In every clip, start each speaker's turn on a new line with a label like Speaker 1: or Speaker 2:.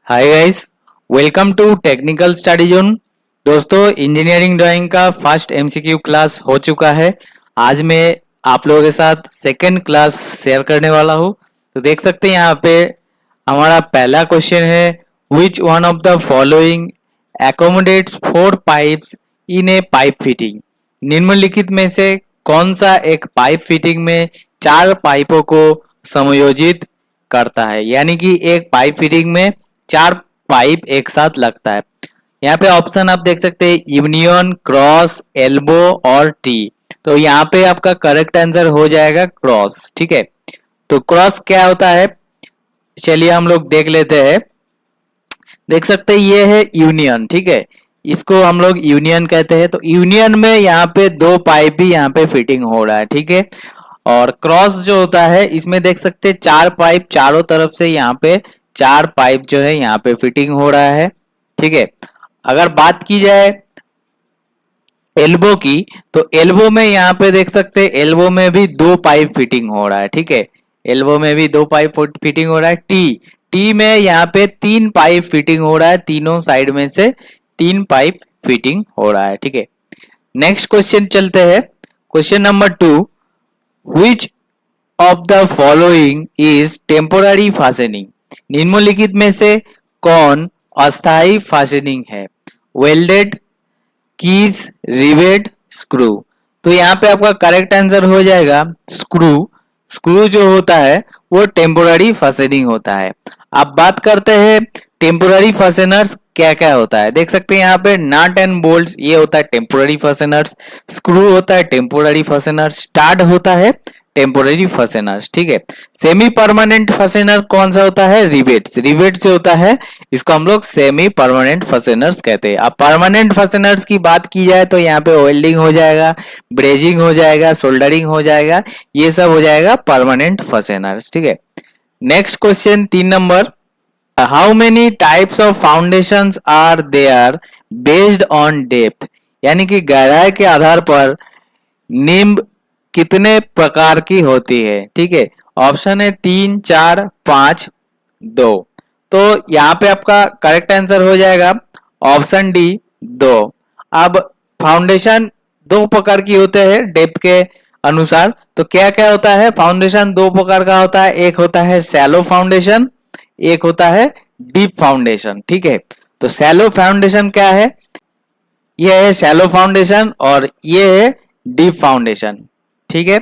Speaker 1: Hi guys, welcome to technical study zone. दोस्तों, engineering drawing का first MCQ class हो चुका है। आज मैं आप लोगों के साथ सेकंड क्लास शेयर करने वाला हूँ। तो देख सकते हैं यहाँ पे हमारा पहला क्वेश्चन है, which one of the following accommodates 4 pipes in a pipe fitting. निम्नलिखित में से कौन सा एक पाइप फिटिंग में 4 पाइपों को समायोजित करता है, यानी कि एक पाइप फिटिंग में 4 पाइप एक साथ लगता है। यहाँ पे ऑप्शन आप देख सकते हैं, यूनियन, क्रॉस, एल्बो और टी। तो यहाँ पे आपका करेक्ट आंसर हो जाएगा क्रॉस। ठीक है, तो क्रॉस क्या होता है, चलिए हम लोग देख लेते हैं। देख सकते हैं ये है यूनियन। ठीक है, इसको हम लोग यूनियन कहते हैं। तो यूनियन में यहाँ पे 2 पाइप भी यहाँ पे फिटिंग हो रहा है। ठीक है, और क्रॉस जो होता है इसमें देख सकते हैं 4 पाइप चारों तरफ से, यहाँ पे 4 पाइप जो है यहाँ पे फिटिंग हो रहा है। ठीक है, अगर बात की जाए एल्बो की, तो एल्बो में यहाँ पे देख सकते हैं एल्बो में भी 2 पाइप फिटिंग हो रहा है। ठीक है, एल्बो में भी 2 पाइप फिटिंग हो रहा है। टी टी में यहाँ पे 3 पाइप फिटिंग हो रहा है, तीनों साइड में से 3 पाइप फिटिंग हो रहा है। ठीक है, नेक्स्ट क्वेश्चन चलते हैं। Question number 2, which of the following is temporary fastening। निम्नलिखित में से कौन अस्थायी फास्टनिंग है? Welded, keys, rivet, screw. तो यहाँ पे आपका करेक्ट आंसर हो जाएगा स्क्रू। स्क्रू जो होता है वो टेम्पोररी फास्टनिंग होता है। अब बात करते हैं टेम्पोररी फास्टनर्स क्या क्या होता है। देख सकते हैं यहाँ पे नट एंड बोल्ट्स, ये होता है टेम्पोररी फास्टनर्स। स्क्रू होता है टेम्पोररी फास्टनर्स। स्टाड होता है टेम्पोररी फास्टनर्स। ठीक है, सेमी परमानेंट फास्टनर कौन सा होता है? रिवेट्स। रिवेट्स जो होता है इसको हम लोग सेमी परमानेंट फास्टनर्स कहते हैं। अब परमानेंट फास्टनर्स की बात की जाए तो यहाँ पे वेल्डिंग हो जाएगा, ब्रेजिंग हो जाएगा, सोल्डरिंग हो जाएगा, ये सब हो जाएगा परमानेंट फास्टनर्स। ठीक है, next question 3 number, how many types of foundations are there based on depth. यानी कि गहराई के आधार पर निम्न कितने प्रकार की होती है? ठीक है, ऑप्शन है 3, 4, 5, 2। तो यहाँ पे आपका करेक्ट आंसर हो जाएगा ऑप्शन डी, 2। अब फाउंडेशन 2 प्रकार की होते हैं डेप्थ के अनुसार। तो क्या क्या होता है? फाउंडेशन 2 प्रकार का होता है, एक होता है शैलो फाउंडेशन, एक होता है डीप फाउंडेशन। ठीक है, तो शैलो फाउंडेशन क्या है? ये है शैलो फाउंडेशन और ये है डीप फाउंडेशन। ठीक है,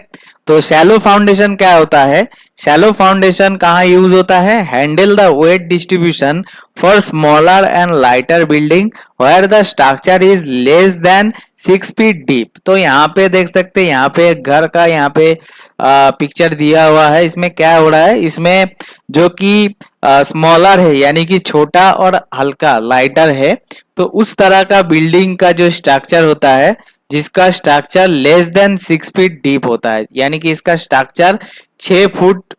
Speaker 1: तो शैलो फाउंडेशन क्या होता है? शैलो फाउंडेशन कहाँ यूज होता है? Handle the weight distribution for smaller and lighter building where the structure is less than 6 feet deep. तो यहाँ पे देख सकते हैं, यहाँ पे घर का यहाँ पे पिक्चर दिया हुआ है। इसमें क्या हो रहा है, इसमें जो कि स्मॉलर है यानी कि छोटा और हल्का लाइटर है, तो उस तरह का बिल्डिंग का जो स्ट्रक्चर होता है जिसका structure less than 6 feet deep होता है, यानी कि इसका स्ट्रक्चर 6 फुट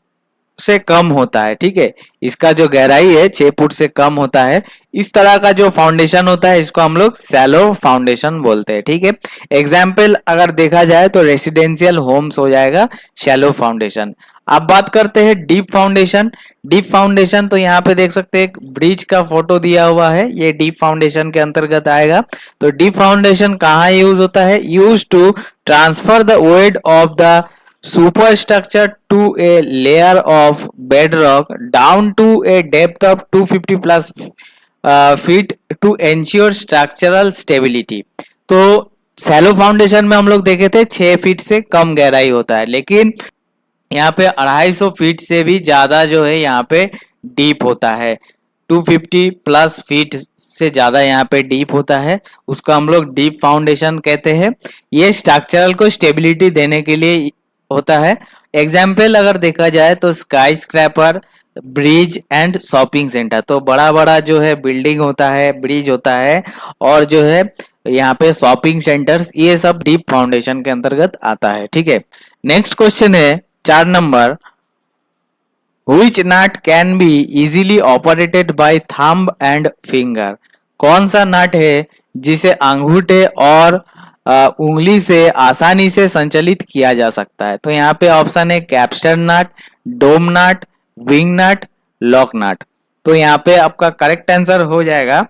Speaker 1: से कम होता है। ठीक है, इसका जो गहराई है 6 फुट से कम होता है। इस तरह का जो फाउंडेशन होता है इसको हम लोग शैलो फाउंडेशन बोलते हैं। ठीक है, एग्जाम्पल अगर देखा जाए तो रेसिडेंशियल होम्स हो जाएगा शैलो फाउंडेशन। अब बात करते हैं डीप फाउंडेशन। डीप फाउंडेशन तो यहाँ पे देख सकते हैं ब्रिज का फोटो दिया हुआ है, ये डीप फाउंडेशन के अंतर्गत आएगा। तो डीप फाउंडेशन कहाँ यूज होता है? Use to transfer the weight of the superstructure to a layer of bedrock down to a depth of 250 plus feet to ensure structural stability। तो शैलो फाउंडेशन में हम लोग देखे थे 6 फीट से कम गहराई होता है, लेकिन यहाँ पे 250 फीट से भी ज्यादा जो है यहाँ पे डीप होता है। 250 प्लस फीट से ज्यादा यहाँ पे डीप होता है, उसको हम लोग डीप फाउंडेशन कहते हैं। ये स्ट्रक्चरल को स्टेबिलिटी देने के लिए होता है। एग्जाम्पल अगर देखा जाए तो sky scraper, bridge and shopping centre. तो बड़ा बड़ा जो है बिल्डिंग होता है, ब्रिज होता है और जो है यहाँ पे शॉपिंग सेंटर्स, ये सब डीप फाउंडेशन के अंतर्गत आता है। ठीक है, नेक्स्ट क्वेश्चन है 4 number, Which nut can be easily operated by thumb and finger। कौन सा नट है जिसे अंगूठे और उंगली से आसानी से संचालित किया जा सकता है? तो यहाँ पे ऑप्शन है कैप्स्टन नट, डोम नट, विंग नट, लॉक नट। तो यहाँ पे आपका करेक्ट आंसर हो जाएगा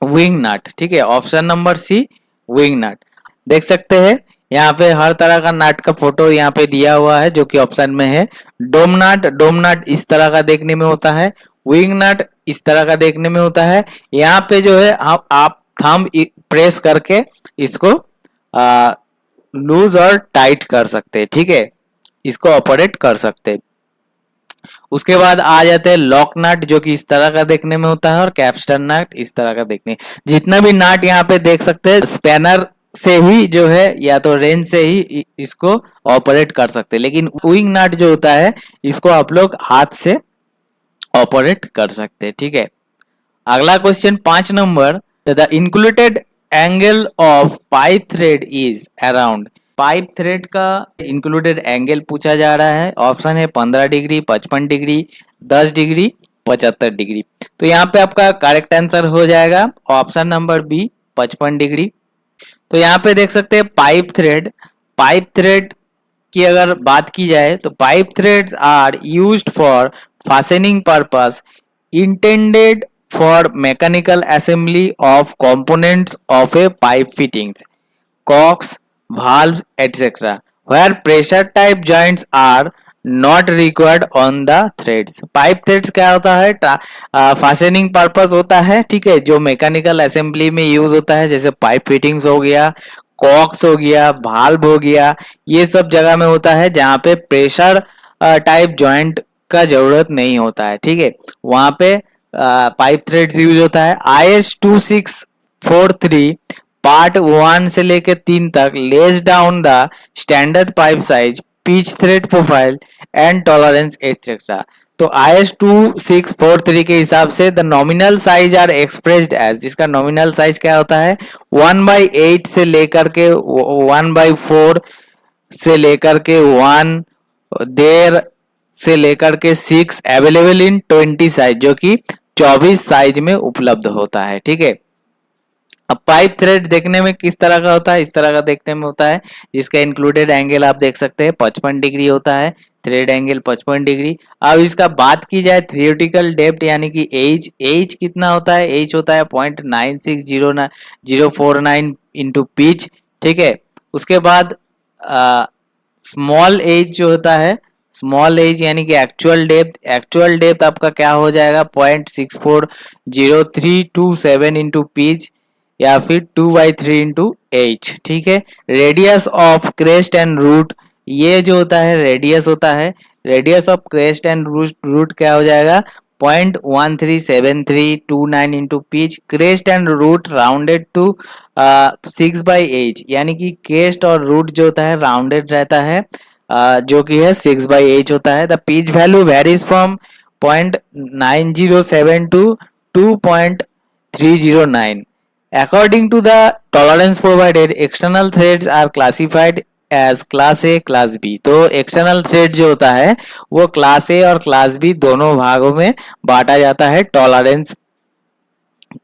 Speaker 1: विंग नट। ठीक है, ऑप्शन नंबर सी विंग नट। देख सकते हैं यहाँ पे हर तरह का नट का फोटो यहाँ पे दिया हुआ है जो कि ऑप्शन में है। डोम नट इस तरह का देखने में होता है, विंग नट इस तरह का देखने में होता है। यहाँ पे जो है आप थंब प्रेस करके इसको लूज और टाइट कर सकते हैं। ठीक है, इसको ऑपरेट कर सकते हैं। उसके बाद आ जाते हैं लॉक नट जो कि इस तरह का देखने में होता है, और कैप्स्टन नट इस तरह का देखने। जितना भी नट यहाँ पे देख सकते हैं स्पैनर से ही जो है या तो रेंज से ही इसको ऑपरेट कर सकते हैं, लेकिन विंग नट जो होता है इसको आप लोग हाथ से ऑपरेट कर सकते हैं। ठीक है, अगला question 5 number, the included angle of pipe thread is around. Pipe thread का इंक्लूडेड एंगल पूछा जा रहा है। ऑप्शन है 15 डिग्री, 55 डिग्री, 10 डिग्री, 75 डिग्री। तो यहाँ पे आपका करेक्ट आंसर हो जाएगा ऑप्शन नंबर बी 55 डिग्री। तो यहाँ पे देख सकते हैं पाइप थ्रेड की अगर बात की जाए तो pipe threads are used for fastening purpose intended for mechanical assembly of components of a pipe fittings, cocks, valves, etc., where pressure type joints are not required on the threads. Pipe threads क्या होता है? Fastening purpose होता है। ठीक है, जो mechanical assembly में use होता है, जैसे पाइप फिटिंग्स हो गया, कॉक्स हो गया, भाल्व हो गया, ये सब जगह में होता है जहाँ पे प्रेशर टाइप जॉइंट का जरूरत नहीं होता है। ठीक है, वहां पे पाइप थ्रेड्स यूज होता है। IS 2643 पार्ट 1 से लेकर 3 तक lays down the standard pipe size, pitch thread profile and tolerance etcetera. तो IS 2643 के हिसाब से the nominal size are expressed as, जिसका नॉमिनल साइज क्या होता है 1/8 से लेकर के 1/4 से लेकर के 1 देर से लेकर के 6 अवेलेबल इन 20 साइज, जो कि 24 साइज में उपलब्ध होता है। ठीक है, अब पाइप थ्रेड देखने में किस तरह का होता है? इस तरह का देखने में होता है, जिसका इंक्लूडेड एंगल आप देख सकते हैं 55 डिग्री होता है, थ्रेड एंगल 55 डिग्री। अब इसका बात की जाए थियोरेटिकल डेप्थ यानी कि एज कितना होता है? एज होता है 0.96049 इंटू पिच। ठीक है, उसके बाद स्मॉल एज जो होता है, स्मॉल एज यानी कि एक्चुअल डेप्थ आपका क्या हो जाएगा 0.640327 इंटू पिच या फिर 2/3 इंटू एच। ठीक है, radius of crest and root, ये जो होता है रेडियस होता है, radius of crest and root क्या हो जाएगा 0.137329 into pitch. Crest and root rounded to 6/8 यानी कि क्रेस्ट और रूट जो होता है राउंडेड रहता है, जो कि है 6/8 होता है। The pitch value varies from 0.9072 to 2.309। According to the tolerance provided, external threads are classified as class A, class B। तो external thread जो होता है वो class A और class B दोनों भागों में बांटा जाता है, टॉलरेंस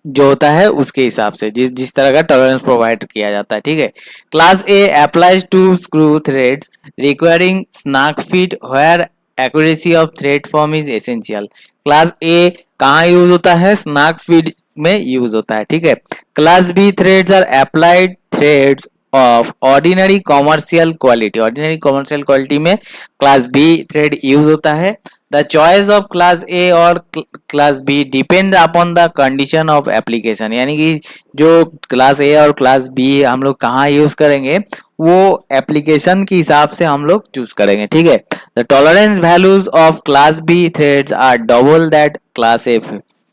Speaker 1: जो होता है उसके हिसाब से, जिस तरह का टॉलरेंस प्रोवाइड किया जाता है। ठीक है, class A applies to screw threads requiring snug fit where accuracy of thread form is essential. Class A कहाँ यूज होता है? स्नैक फिट में यूज होता है। ठीक है, class B threads are applied threads of ordinary commercial quality में class B thread use होता है। The choice of class A और class B depend upon the condition of application, यानी कि जो क्लास ए और क्लास बी हम लोग कहाँ यूज करेंगे वो एप्लीकेशन के हिसाब से हम लोग चूज करेंगे। ठीक है, the tolerance values of class B threads are double that class A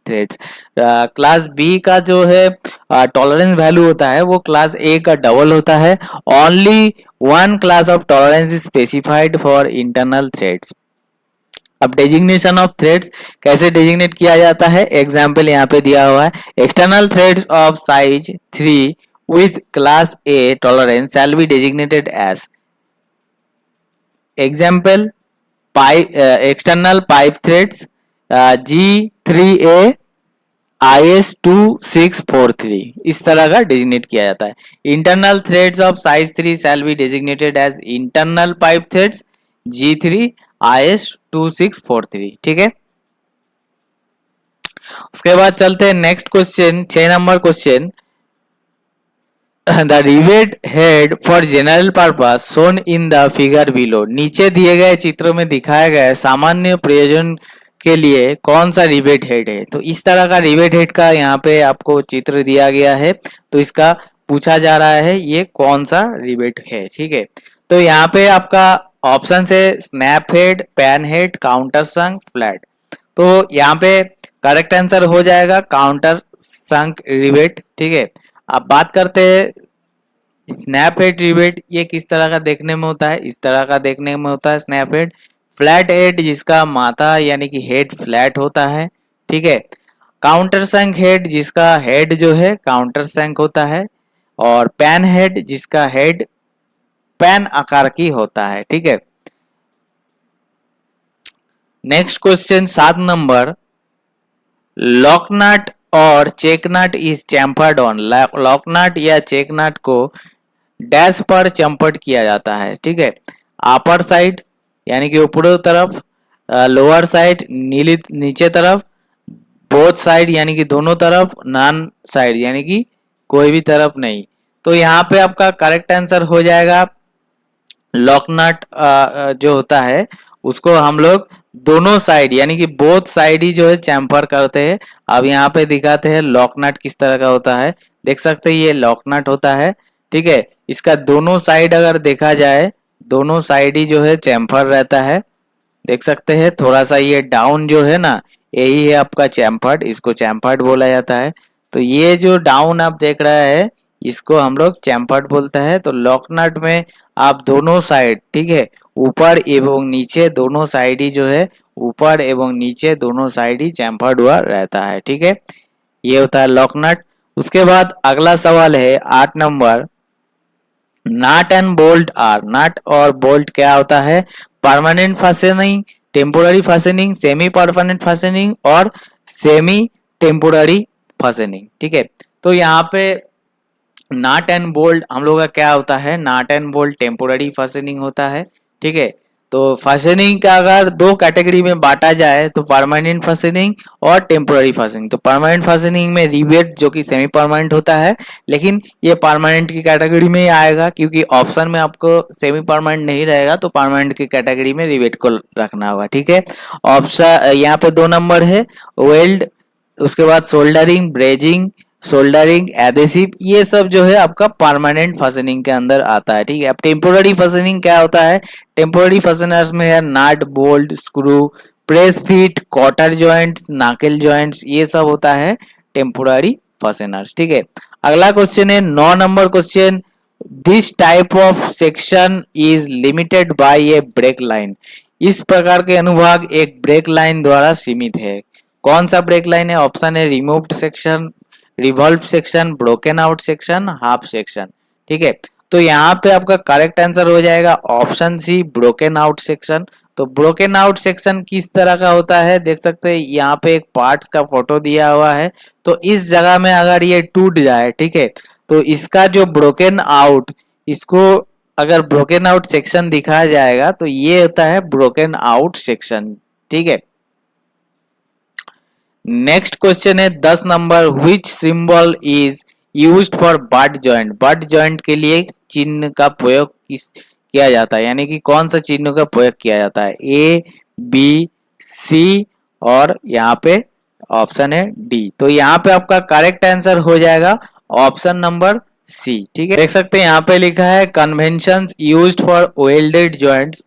Speaker 1: threads. Class B का जो है टॉलरेंस वैल्यू होता है वो क्लास ए का डबल होता है। Only one class of tolerance is specified for internal threads. अब डेजिग्नेशन ऑफ थ्रेड्स कैसे डेजिग्नेट किया जाता है? एग्जाम्पल यहाँ पे दिया हुआ है, external threads of size 3 with class A tolerance shall be designated as example external pipe threads G3A IS 2643 इस तरह का डेजिग्नेट किया जाता है। Internal threads of size 3 shall be designated as internal pipe threads G3 IS 2643। ठीक है, उसके बाद चलते हैं next question, 6 number question. The rivet head for general purpose shown in the figure below. नीचे दिए गए चित्रों में दिखाया गया सामान्य प्रयोजन के लिए कौन सा रिवेट हेड है। तो इस तरह का रिवेट हेड का यहाँ पे आपको चित्र दिया गया है, तो इसका पूछा जा रहा है ये कौन सा रिवेट है। ठीक है, तो यहाँ पे आपका ऑप्शन है snap head, pan head, countersunk, flat. तो यहाँ पे करेक्ट आंसर हो जाएगा काउंटर संक रिवेट। ठीक है, अब बात करते हैं स्नैप हेड रिवेट, ये किस तरह का देखने में होता है। इस तरह का देखने में होता है स्नैप हेड। फ्लैट हेड जिसका माथा यानी कि हेड फ्लैट होता है। ठीक है, काउंटर संक हेड जिसका हेड जो है काउंटर संक होता है, और पैन हेड जिसका हेड पैन आकार की होता है। ठीक है, नेक्स्ट क्वेश्चन 7 नंबर। लॉकनट और check nut is chamfered on. Locknut या चेकनट को डैश पर चम्पर्ड किया जाता है। ठीक है, अपर साइड यानी कि ऊपरी तरफ, लोअर साइड नीचे तरफ, बोथ साइड यानी कि दोनों तरफ, नॉन साइड यानी कि कोई भी तरफ नहीं। तो यहाँ पे आपका करेक्ट आंसर हो जाएगा लॉकनट जो होता है उसको हम लोग दोनों साइड यानी कि बोथ साइड ही जो है चैम्फर करते हैं। अब यहाँ पे दिखाते हैं लॉकनट किस तरह का होता है। देख सकते हैं ये लॉकनट होता है। ठीक है, इसका दोनों साइड अगर देखा जाए, दोनों साइड ही जो है चैम्फर रहता है। देख सकते हैं थोड़ा सा ये डाउन जो है ना, यही है आपका चैम्फर्ड, इसको चैम्फर्ड बोला जाता है। तो ये जो डाउन आप देख रहे हैं इसको हम लोग चैम्फर्ड बोलते हैं। तो लॉकनट में आप दोनों साइड, ठीक है, ऊपर एवं नीचे दोनों साइड ही जो है, ऊपर एवं नीचे दोनों साइड ही चैम्फर्ड हुआ रहता है। ठीक है, ये होता है लॉकनट। उसके बाद अगला सवाल है 8 नंबर। Nut and bolt are. Nut और बोल्ट क्या होता है? Permanent fastening, temporary fastening, semi permanent fastening और सेमी टेम्पोररी फास्टनिंग। ठीक है, तो यहाँ पे नट एंड बोल्ट हम लोग का क्या होता है? Nut and bolt temporary fastening होता है। ठीक है, तो फास्टनिंग का अगर दो कैटेगरी में बांटा जाए तो परमानेंट फास्टनिंग और टेम्पोररी फास्टनिंग। तो परमानेंट फास्टनिंग में रिवेट जो कि सेमी परमानेंट होता है, लेकिन ये परमानेंट की कैटेगरी में ही आएगा क्योंकि ऑप्शन में आपको सेमी परमानेंट नहीं रहेगा, तो परमानेंट की कैटेगरी में रिवेट को रखना होगा। ठीक है, ऑप्शन यहाँ पे 2 नंबर है वेल्ड, उसके बाद सोल्डरिंग, ब्रेजिंग, सोल्डरिंग, एडेसिव, ये सब जो है आपका परमानेंट फास्टनिंग के अंदर आता है। ठीक है, अब टेम्पोररी फास्टनिंग क्या होता है? टेम्पोररी फास्टनर्स में है nut, bolt, screw, press fit, cotter joints, knuckle joints, ये सब होता है टेम्पोररी फास्टनर्स। ठीक है, अगला क्वेश्चन है 9 number question. This type of section is limited by a break line. इस प्रकार के अनुभाग एक ब्रेक लाइन द्वारा सीमित है। कौन सा ब्रेक लाइन है? ऑप्शन है removed section, revolve section, broken out section, half section. ठीक है, तो यहाँ पे आपका करेक्ट आंसर हो जाएगा option C, broken out section. तो ब्रोकन आउट सेक्शन किस तरह का होता है? देख सकते हैं यहाँ पे एक पार्ट्स का फोटो दिया हुआ है। तो इस जगह में अगर ये टूट जाए, ठीक है, तो इसका जो ब्रोकन आउट, इसको अगर ब्रोकन आउट सेक्शन दिखाया जाएगा तो ये होता है ब्रोकन आउट सेक्शन। ठीक है, नेक्स्ट क्वेश्चन है 10 number. Which symbol is used for butt joint. Butt joint के लिए चिन्ह का प्रयोग किया जाता है, यानी कि कौन सा चिन्ह का प्रयोग किया जाता है? ए, बी, सी और यहाँ पे ऑप्शन है डी। तो यहाँ पे आपका करेक्ट आंसर हो जाएगा ऑप्शन नंबर सी। ठीक है, देख सकते हैं यहाँ पे लिखा है conventions used for welded joints.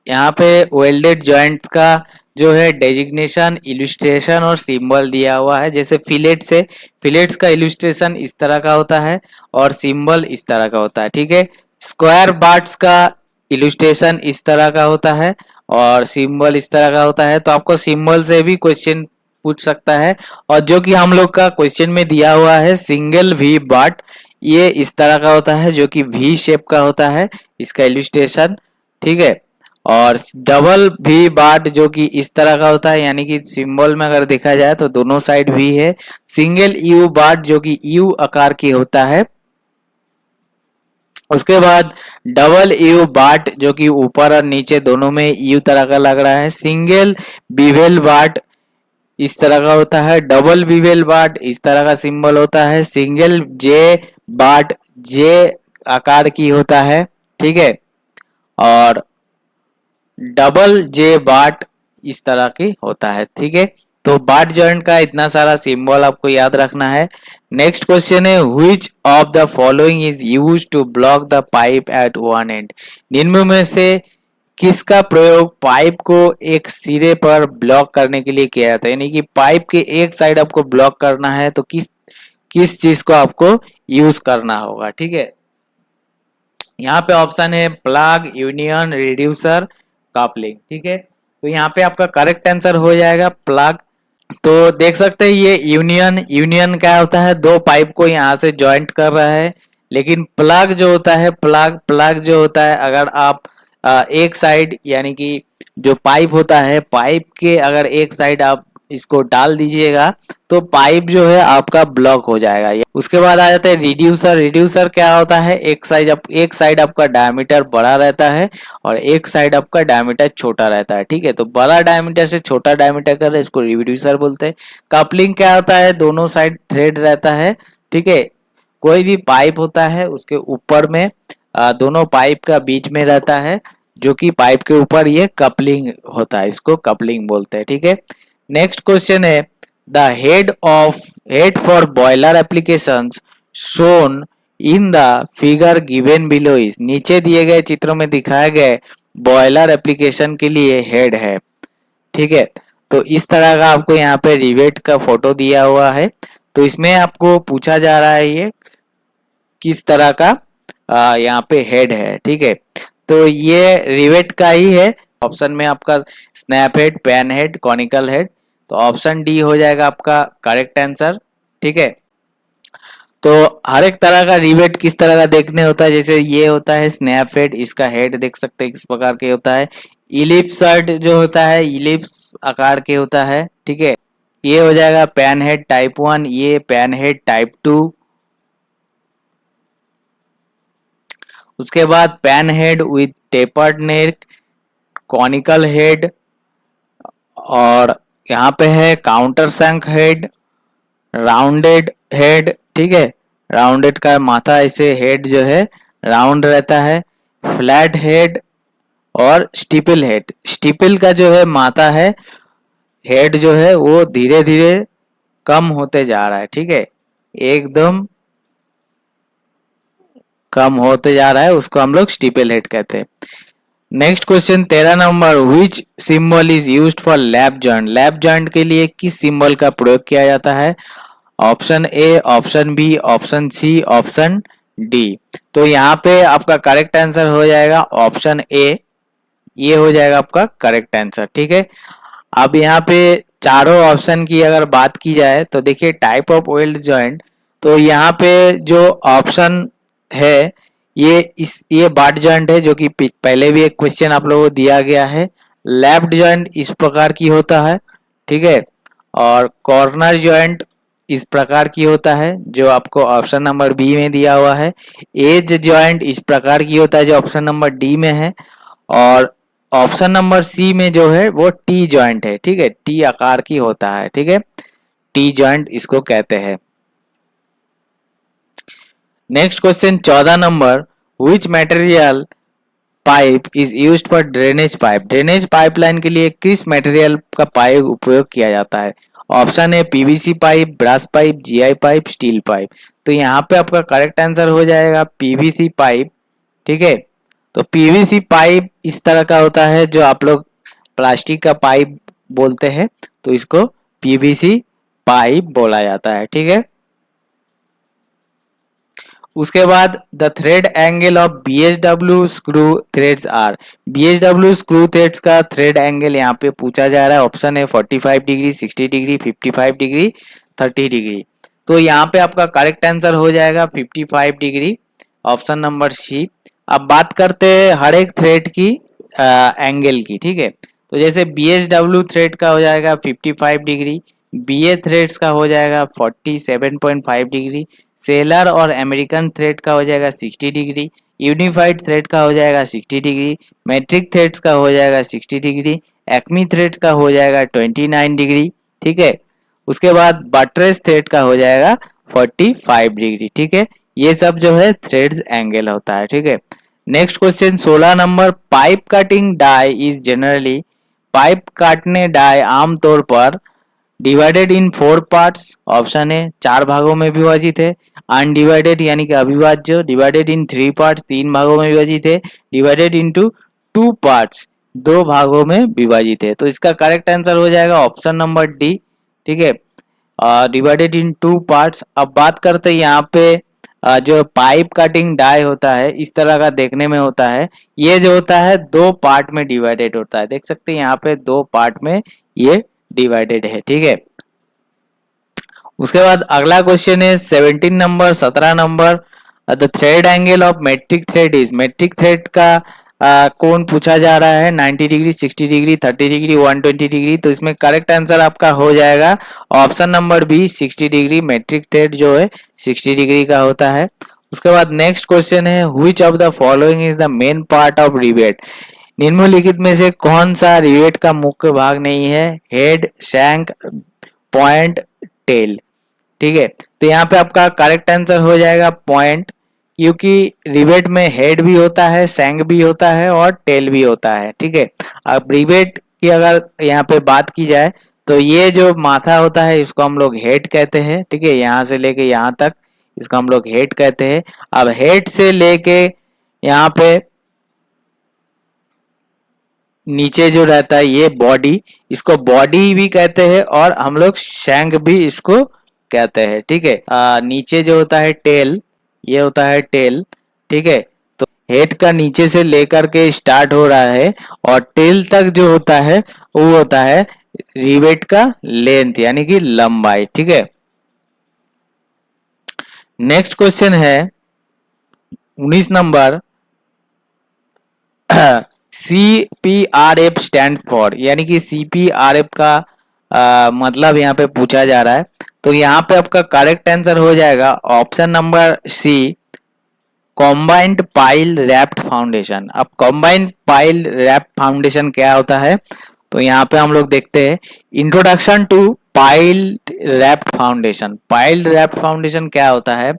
Speaker 1: यहाँ पे वेल्डेड जॉइंट का जो है डेजिग्नेशन, इलस्ट्रेशन और सिंबल दिया हुआ है। जैसे फिलेट्स है, फिलेट्स का इलस्ट्रेशन इस तरह का होता है और सिंबल इस तरह का होता है। ठीक है, स्क्वायर बार्ट्स का इलस्ट्रेशन इस तरह का होता है और सिंबल इस तरह का होता है। तो आपको सिंबल से भी क्वेश्चन पूछ सकता है, और जो कि हम लोग का क्वेश्चन में दिया हुआ है सिंगल वी बार्ट, ये इस तरह का होता है जो कि वी शेप का होता है इसका इलस्ट्रेशन। ठीक है, और डबल वी बार्ट जो कि इस तरह का होता है, यानी कि सिंबल में अगर देखा जाए तो दोनों साइड वी है। सिंगल यू बार्ट जो कि यू आकार की होता है। उसके बाद डबल यू बार्ट जो कि ऊपर और नीचे दोनों में यू तरह का लग रहा है। सिंगल बीवेल बार्ट इस तरह का होता है। डबल बीवेल बार्ट इस तरह का सिंबल होता है। सिंगल जे बार्ट जे आकार की होता है, ठीक है। और डबल जे बार्ट इस तरह की होता है, ठीक है। तो बार्ट जॉइंट का इतना सारा सिंबल आपको याद रखना है। नेक्स्ट क्वेश्चन है, which of the following is used to block the pipe at one end. निम्न में से किसका प्रयोग पाइप को एक सिरे पर ब्लॉक करने के लिए किया जाता है, यानी कि पाइप के एक साइड आपको ब्लॉक करना है तो किस किस चीज को आपको यूज करना होगा, ठीक है। यहाँ पे ऑप्शन है प्लग, यूनियन, रिड्यूसर, कपलिंग, ठीक है। तो यहाँ पे आपका करेक्ट आंसर हो जाएगा प्लग। तो देख सकते हैं ये यूनियन, यूनियन क्या होता है, दो पाइप को यहाँ से जॉइंट कर रहा है। लेकिन प्लग जो होता है, प्लग प्लग जो होता है, अगर आप एक साइड यानी कि जो पाइप होता है, पाइप के अगर एक साइड आप इसको डाल दीजिएगा तो पाइप जो है आपका ब्लॉक हो जाएगा। उसके बाद आ जाता है रिड्यूसर। रिड्यूसर क्या होता है, एक साइड आपका डायमीटर बड़ा रहता है और एक साइड आपका डायमीटर छोटा रहता है, ठीक है। तो बड़ा डायमीटर से छोटा डायमीटर कर इसको रिड्यूसर बोलते हैं। कपलिंग क्या होता है, दोनों साइड थ्रेड रहता है, ठीक है। कोई भी पाइप होता है उसके ऊपर में दोनों पाइप का बीच में रहता है, जो कि पाइप के ऊपर ये कपलिंग होता है, इसको कपलिंग बोलते हैं, ठीक है। नेक्स्ट क्वेश्चन है, the head for boiler applications shown in the figure given below is. नीचे दिए गए चित्रों में दिखाए गए बॉयलर एप्लीकेशन के लिए हेड है, ठीक है। तो इस तरह का आपको यहाँ पे रिवेट का फोटो दिया हुआ है। तो इसमें आपको पूछा जा रहा है ये किस तरह का यहाँ पे हेड है, ठीक है। तो ये रिवेट का ही है। ऑप्शन में आपका snap head, pan head, conical head, तो ऑप्शन डी हो जाएगा आपका करेक्ट आंसर, ठीक है। तो हर एक तरह का रिवेट किस तरह का देखने होता है, जैसे ये होता है स्नैप हेड, इसका हेड देख सकते हैं किस प्रकार के होता है। इलिप्स हेड जो होता है, इलिप्स आकार के होता है, ठीक है। ये हो जाएगा पैन हेड टाइप 1, ये पैन हेड टाइप 2। उसके बाद pan head with tapered neck, conical head, और यहाँ पे है काउंटर सैंक हेड, राउंडेड हेड, ठीक है। राउंडेड का माथा ऐसे हेड जो है राउंड रहता है। फ्लैट हेड और स्टीपल हेड। स्टीपल का जो है माथा है, हेड जो है वो धीरे धीरे कम होते जा रहा है, ठीक है, एकदम कम होते जा रहा है, उसको हम लोग स्टीपल हेड कहते हैं। Next question 13 number, which symbol is used for lap joint. Lap joint के लिए किस सिंबल का प्रयोग किया जाता है, option A, option B, option C, option D. तो यहाँ पे आपका करेक्ट आंसर हो जाएगा ऑप्शन ए, ये हो जाएगा आपका करेक्ट आंसर, ठीक है। अब यहाँ पे चारों ऑप्शन की अगर बात की जाए तो देखिए टाइप ऑफ वेल्ड जॉइंट, तो यहाँ पे जो ऑप्शन है ये बाट जॉइंट है, जो कि पहले भी एक क्वेश्चन आप लोगों को दिया गया है। लेफ्ट जॉइंट इस प्रकार की होता है, ठीक है। और कॉर्नर जॉइंट इस प्रकार की होता है, जो आपको ऑप्शन नंबर बी में दिया हुआ है। एज जॉइंट इस प्रकार की होता है, जो ऑप्शन नंबर डी में है। और ऑप्शन नंबर सी में जो है वो टी जॉइंट है, ठीक है, टी आकार की होता है, ठीक है, टी जॉइंट इसको कहते हैं। Next question 14 number, which material pipe is used for drainage pipe. Drainage pipeline के लिए किस मटेरियल का पाइप उपयोग किया जाता है, ऑप्शन है PVC pipe, brass pipe, GI pipe, steel pipe. तो यहाँ पे आपका करेक्ट आंसर हो जाएगा पीवीसी पाइप, ठीक है। तो पीवीसी पाइप इस तरह का होता है, जो आप लोग प्लास्टिक का पाइप बोलते हैं, तो इसको पीवीसी पाइप बोला जाता है, ठीक है। उसके बाद the thread angle of BHW screw threads are. BHW screw threads का थ्रेड एंगल यहाँ पे पूछा जा रहा है। ऑप्शन है 45 डिग्री, 60 डिग्री, 55 डिग्री, 30 डिग्री। तो यहाँ पे आपका करेक्ट आंसर हो जाएगा 55 डिग्री, ऑप्शन नंबर सी। अब बात करते हैं हर एक थ्रेड की एंगल की, ठीक है। तो जैसे बीएचडब्ल्यू थ्रेड का हो जाएगा 55 डिग्री, बीए थ्रेड्स का हो जाएगा 47.5 डिग्री, सेलर और अमेरिकन थ्रेड का हो जाएगा 60 डिग्री, यूनिफाइड थ्रेड का हो जाएगा 60 डिग्री, मैट्रिक थ्रेड्स का हो जाएगा 60 डिग्री, एक्मी थ्रेड्स का हो जाएगा 29 डिग्री, ठीक है। उसके बाद बट्रेस थ्रेड का हो जाएगा 45 डिग्री, ठीक है। ये सब जो है थ्रेड्स एंगल होता है, ठीक है। Next question 16 number, pipe cutting die is generally, pipe काटने डाई आमतौर पर डिवाइडेड इन 4 पार्ट्स, ऑप्शन है 4 भागों में विभाजित है। अनडिवाइडेड यानी कि अविभाज्य, डिवाइडेड इन 3 पार्ट्स 3 भागों में विभाजित है। डिवाइडेड इनटू 2 पार्ट्स 2 भागों में विभाजित है। तो इसका करेक्ट आंसर हो जाएगा ऑप्शन नंबर डी, ठीक है, डिवाइडेड इन 2 पार्ट्स। अब बात करते हैं यहाँ पे जो पाइप कटिंग डाई होता है इस तरह का देखने में होता है। ये जो होता है 2 पार्ट में डिवाइडेड होता है, देख सकते हैं यहाँ पे 2 पार्ट में ये डिवाइडेड है, ठीक है। उसके बाद अगला क्वेश्चन है 17 number, 17 number, the thread angle of metric thread is, metric thread का कोण पूछा जा रहा है 90 डिग्री, 60 डिग्री, 30 डिग्री, 120 डिग्री। तो इसमें करेक्ट आंसर आपका हो जाएगा option number B 60 degree. Metric thread जो है 60 डिग्री का होता है। उसके बाद नेक्स्ट क्वेश्चन है which of the following is the main part of rivet, निम्नलिखित में से कौन सा रिवेट का मुख्य भाग नहीं है, हेड, शैंक, पॉइंट, टेल, ठीक है। तो यहाँ पे आपका करेक्ट आंसर हो जाएगा पॉइंट, क्योंकि रिवेट में हेड भी होता है, शैंक भी होता है और टेल भी होता है, ठीक है। अब रिवेट की अगर यहाँ पे बात की जाए तो ये जो माथा होता है इसको हम लोग हेड कहते हैं, ठीक है, यहाँ से लेके यहाँ तक इसको हम लोग हेड कहते हैं। अब हेड से लेके यहाँ पे नीचे जो रहता है ये बॉडी, इसको बॉडी भी कहते हैं और हम लोग शैंक भी इसको कहते हैं, ठीक है। नीचे जो होता है टेल, ये होता है टेल, ठीक है। तो हेड का नीचे से लेकर के स्टार्ट हो रहा है और टेल तक जो होता है वो होता है रिवेट का लेंथ यानी कि लंबाई, ठीक है। नेक्स्ट क्वेश्चन है 19 नंबर, CPRF स्टैंड फॉर, यानी कि CPRF का मतलब यहाँ पे पूछा जा रहा है। तो यहाँ पे आपका करेक्ट आंसर हो जाएगा option number C, combined pile raft foundation. अब कॉम्बाइंड पाइल रैप्ड फाउंडेशन क्या होता है, तो यहाँ पे हम लोग देखते हैं introduction to pile raft foundation. Pile raft foundation क्या होता है,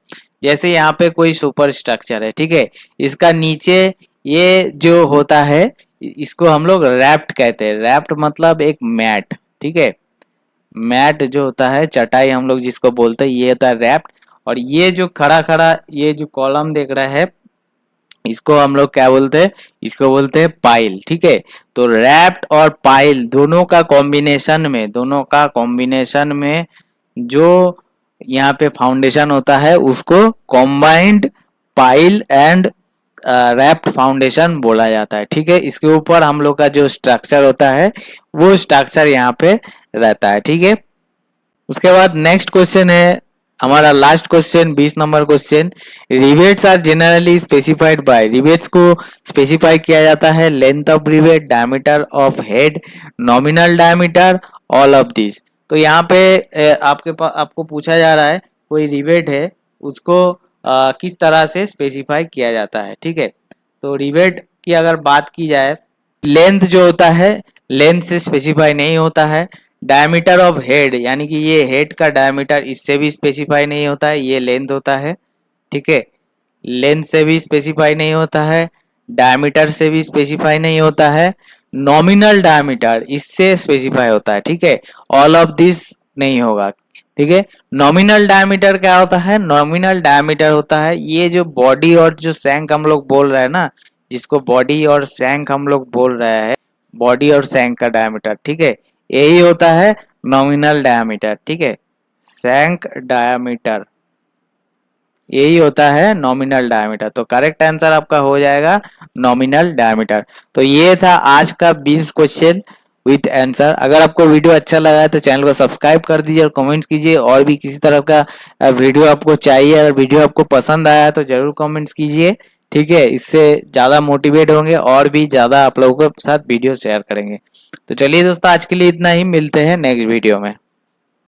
Speaker 1: जैसे यहाँ पे कोई सुपर स्ट्रक्चर है, ठीक है, इसका नीचे ये जो होता है इसको हम लोग रैप्ड कहते हैं। रैप्ड मतलब एक मैट, ठीक है, मैट जो होता है चटाई हम लोग जिसको बोलते हैं ये होता है रैप्ड। और ये जो खड़ा खड़ा ये जो कॉलम देख रहा है इसको हम लोग क्या बोलते हैं, इसको बोलते हैं पाइल, ठीक है। तो रैप्ड और पाइल दोनों का कॉम्बिनेशन में जो यहाँ पे फाउंडेशन होता है उसको combined pile and wrapped foundation बोला जाता है, ठीक है। इसके ऊपर हम लोग का जो स्ट्रक्चर होता है वो स्ट्रक्चर यहाँ पे रहता है, ठीक है। उसके बाद नेक्स्ट क्वेश्चन है हमारा last question 20 number question, rivets are generally specified by, rivets को स्पेसिफाई किया जाता है length of rivet, diameter of head, nominal diameter, all of this. तो यहाँ पे आपको पूछा जा रहा है कोई रिवेट है उसको किस तरह से स्पेसिफाई किया जाता है, ठीक है। तो रिवेट की अगर बात की जाए लेंथ जो होता है लेंथ से स्पेसिफाई नहीं होता है। डायमीटर ऑफ हेड यानी कि ये हेड का डायमीटर इससे भी स्पेसिफाई नहीं होता है, ये लेंथ होता है, ठीक है, लेंथ से भी स्पेसिफाई नहीं होता है, डायमीटर से भी स्पेसिफाई नहीं होता है। नॉमिनल डायमीटर इससे स्पेसिफाई होता है, ठीक है, ऑल ऑफ दिस नहीं होगा, ठीक है। नॉमिनल डायमीटर क्या होता है, नॉमिनल डायमीटर होता है ये जो बॉडी और जो शैंक हम लोग बोल रहे हैं ना, जिसको बॉडी और शैंक हम लोग बोल रहे हैं, बॉडी और शैंक का डायमीटर, ठीक है, यही होता है नॉमिनल डायमीटर, ठीक है, शैंक डायमीटर यही होता है नॉमिनल डायमीटर। तो करेक्ट आंसर आपका हो जाएगा नॉमिनल डायमीटर। तो ये था आज का 20 क्वेश्चन विथ आंसर। अगर आपको वीडियो अच्छा लगा है तो चैनल को सब्सक्राइब कर दीजिए और कमेंट्स कीजिए, और भी किसी तरह का वीडियो आपको चाहिए, अगर वीडियो आपको पसंद आया तो जरूर कमेंट्स कीजिए, ठीक है, इससे ज्यादा मोटिवेट होंगे और भी ज्यादा आप लोगों के साथ वीडियो शेयर करेंगे। तो चलिए दोस्तों आज के लिए इतना ही, मिलते हैं नेक्स्ट वीडियो में।